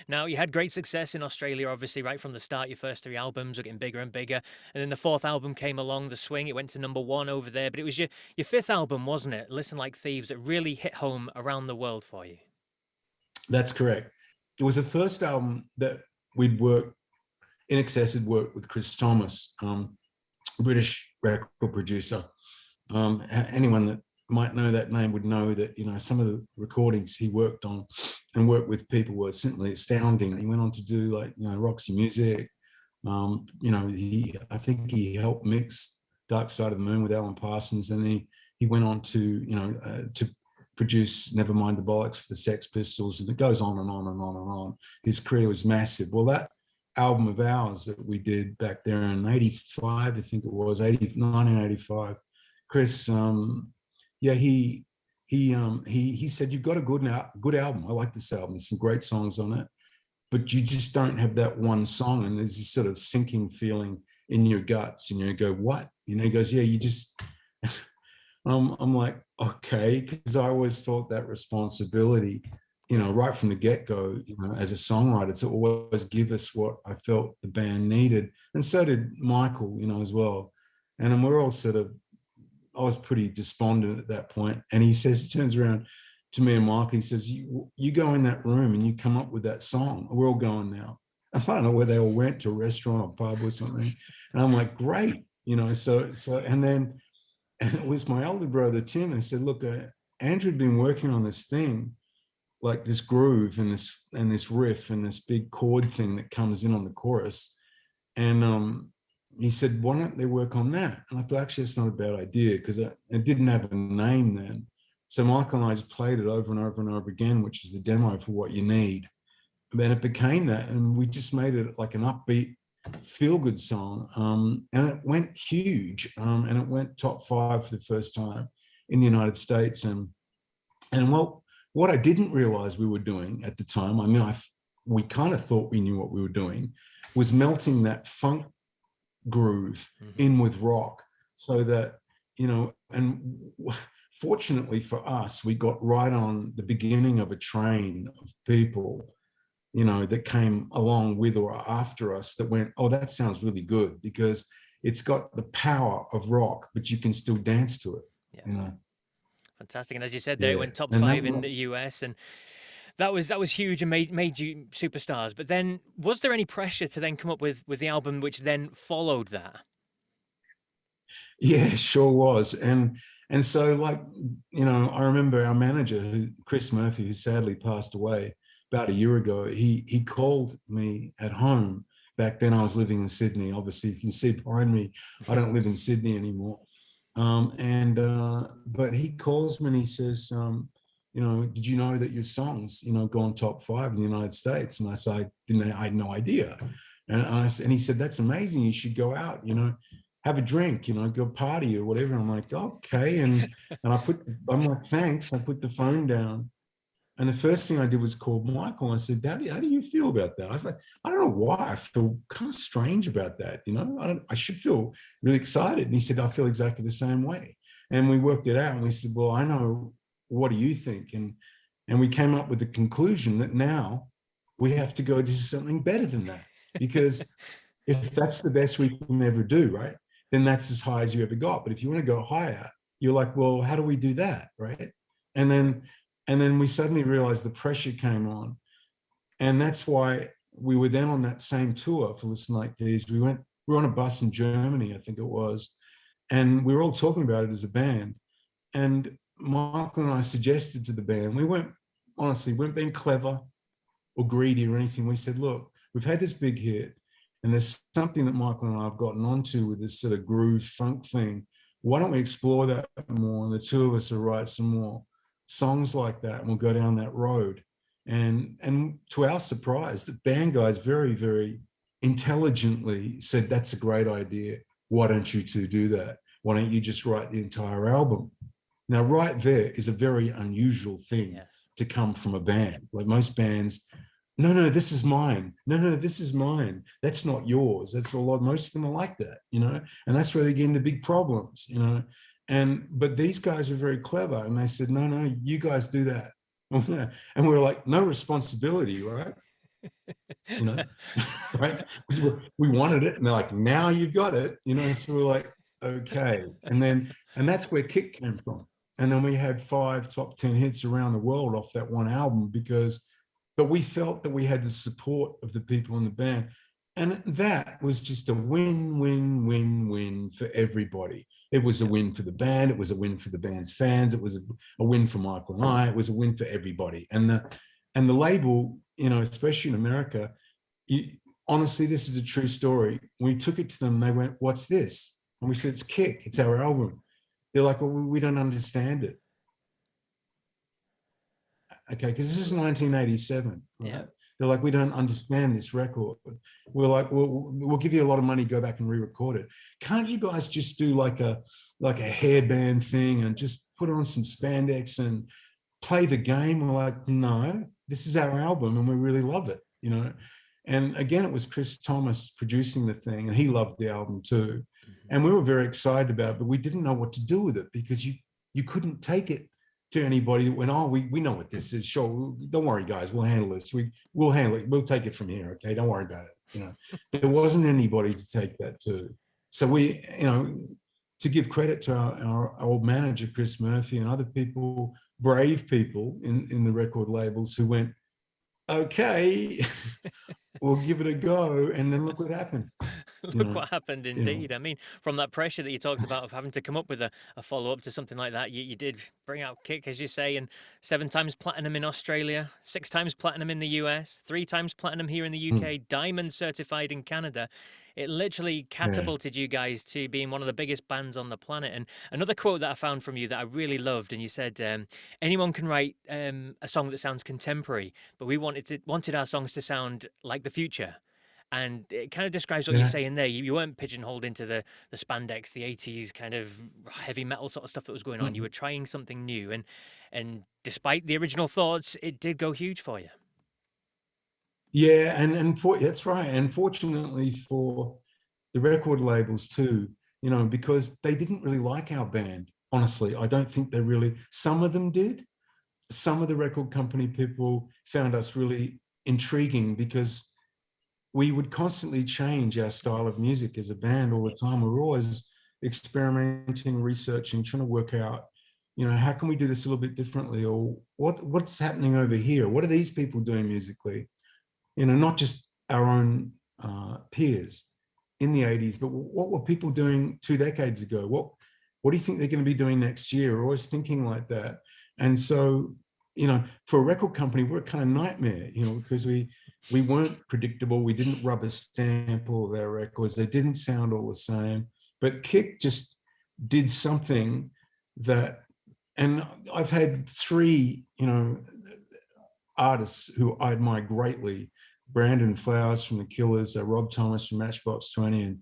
Now, you had great success in Australia, obviously, right from the start. Your first three albums were getting bigger and bigger. And then the fourth album came along, The Swing. It went to #1 over there. But it was your fifth album, wasn't it? Listen Like Thieves, that really hit home around the world for you. That's correct. It was the first album that we'd worked, INXS had worked with Chris Thomas, British record producer. Anyone that might know that name would know that, you know, some of the recordings he worked on and worked with people were simply astounding. He went on to do, like, you know, Roxy Music. You know, I think he helped mix Dark Side of the Moon with Alan Parsons, and he went on to, you know, to produce Nevermind the Bollocks for the Sex Pistols, and it goes on and on and on and on. His career was massive. Well, that album of ours that we did back there in '85, I think it was 1985. Chris, yeah, he said, "You've got a good album. I like this album. There's some great songs on it, but you just don't have that one song." And there's this sort of sinking feeling in your guts, and you go, "What?" You know, he goes, "Yeah, you just." I'm like, okay, because I always felt that responsibility, you know, right from the get-go, you know, as a songwriter, to always give us what I felt the band needed. And so did Michael, you know, as well. And then we're all sort of, I was pretty despondent at that point. And he says, turns around to me and Michael, he says, you go in that room and you come up with that song. We're all going now. I don't know where they all went, to a restaurant or pub or something. And I'm like, great, you know, and then, and it was my elder brother, Tim. I said, look, Andrew had been working on this thing, like this groove and this riff and this big chord thing that comes in on the chorus. And he said, why don't they work on that? And I thought, actually, it's not a bad idea, because it didn't have a name then. So Michael and I just played it over and over and over again, which is the demo for What You Need. And then it became that, and we just made it like an upbeat, feel-good song. And it went huge, and it went top 5 for the first time in the United States. And what I didn't realize we were doing at the time, I mean, we kind of thought we knew what we were doing, was melting that funk groove in with rock, so that, you know, and fortunately for us, we got right on the beginning of a train of people, you know, that came along with or after us that went, oh, that sounds really good, because it's got the power of rock, but you can still dance to it, Yeah. you know. Fantastic. And as you said there, it Yeah. went top And 5 in the US, and that was huge and made you superstars. But then, was there any pressure to then come up with the album which then followed that? yeah, sure was. And so, like, you know, I remember our manager, Chris Murphy, who sadly passed away about a year ago, he called me at home. Back then I was living in Sydney. Obviously, you can see behind me, I don't live in Sydney anymore. But he calls me and he says, you know, did you know that your songs, you know, go on top 5 in the United States? And I said, I had no idea. And he said, that's amazing. You should go out, you know, have a drink, you know, go party or whatever. I'm like, okay. And I'm like, thanks. I put the phone down. And the first thing I did was call Michael. I said, Daddy, how do you feel about that? I don't know why. I feel kind of strange about that. You know, I should feel really excited. And he said, I feel exactly the same way. And we worked it out. And we said, well, I know. What do you think? And we came up with the conclusion that now we have to go do something better than that. Because if that's the best we can ever do, right, then that's as high as you ever got. But if you want to go higher, you're like, well, how do we do that, right? And then we suddenly realized the pressure came on. And that's why we were then on that same tour for Listen Like These. We were on a bus in Germany, I think it was, and we were all talking about it as a band. And Michael and I suggested to the band, we weren't being clever or greedy or anything. We said, look, we've had this big hit, and there's something that Michael and I have gotten onto with this sort of groove funk thing. Why don't we explore that more? And the two of us will write some more songs like that, and we'll go down that road. And to our surprise, the band guys very, very intelligently said, that's a great idea. Why don't you two do that? Why don't you just write the entire album? Now, right there is a very unusual thing to come from a band. Like most bands, no, this is mine. No, this is mine. That's not yours. That's a lot. Most of them are like that, you know, and that's where they get into big problems, you know. But these guys were very clever, and they said, no, you guys do that. And we were like, no responsibility, right? you know, right? Because we wanted it, and they're like, now you've got it, you know. So we're like, okay, and that's where Kick came from. And then we had 5 top 10 hits around the world off that one album but we felt that we had the support of the people in the band. And that was just a win, win, win, win for everybody. It was a win for the band. It was a win for the band's fans. It was a win for Michael and I. It was a win for everybody. And the label, you know, especially in America, honestly, this is a true story. When we took it to them, they went, "What's this?" And we said, "It's Kick. It's our album." They're like, "Well, we don't understand it." Okay, because this is 1987, right? Yeah. They're like, "We don't understand this record." We're like, "We'll give you a lot of money, go back and re-record it. Can't you guys just do like a hairband thing and just put on some spandex and play the game?" We're like, "No, this is our album and we really love it, you know." And again, it was Chris Thomas producing the thing, and he loved the album too. And we were very excited about it, but we didn't know what to do with it, because you couldn't take it to anybody that went, "Oh, we know what this is. Sure, don't worry, guys, we'll handle this. We'll handle it. We'll take it from here. Okay, don't worry about it." You know, there wasn't anybody to take that to. So we, you know, to give credit to our old manager Chris Murphy and other people, brave people in the record labels, who went, "Okay, we'll give it a go," and then look what happened. You Look know, what happened you know. indeed. I mean, from that pressure that you talked about of having to come up with a follow-up to something like that, you did bring out Kick, as you say, and 7 times platinum in Australia, 6 times platinum in the US, 3 times platinum here in the UK, diamond certified in Canada. It literally Yeah. catapulted you guys to being one of the biggest bands on the planet. And another quote that I found from you that I really loved, and you said, anyone can write a song that sounds contemporary, but we wanted our songs to sound like the future. And it kind of describes what you're Yeah. saying there. You weren't pigeonholed into the spandex, the 80s kind of heavy metal sort of stuff that was going on. You were trying something new, and despite the original thoughts, it did go huge for you. Yeah, and for that's right. And fortunately for the record labels too, you know, because they didn't really like our band. Honestly, I don't think they really. Some of them did. Some of the record company people found us really intriguing, because we would constantly change our style of music as a band all the time. We were always experimenting, researching, trying to work out, you know, how can we do this a little bit differently, or what's happening over here? What are these people doing musically? You know, not just our own peers in the 80s, but what were people doing 2 decades ago? What do you think they're going to be doing next year? We're always thinking like that. And so, you know, for a record company, we're a kind of nightmare, you know, because we weren't predictable. We didn't rubber stamp all of our records. They didn't sound all the same. But Kick just did something that, and I've had 3, you know, artists who I admire greatly: Brandon Flowers from the Killers, Rob Thomas from Matchbox 20,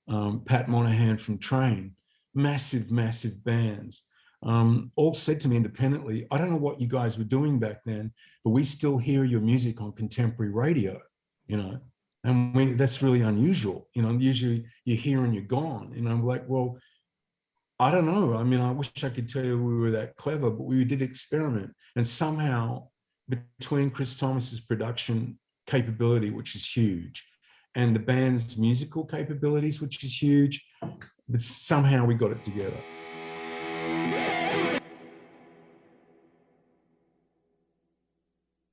and Pat Monahan from Train. Massive, massive bands. All said to me independently, "I don't know what you guys were doing back then, but we still hear your music on contemporary radio, you know, and that's really unusual. You know, usually you hear and you're gone." And I'm like, "Well, I don't know. I mean, I wish I could tell you we were that clever, but we did experiment." And somehow, between Chris Thomas's production capability, which is huge, and the band's musical capabilities, which is huge, but somehow we got it together.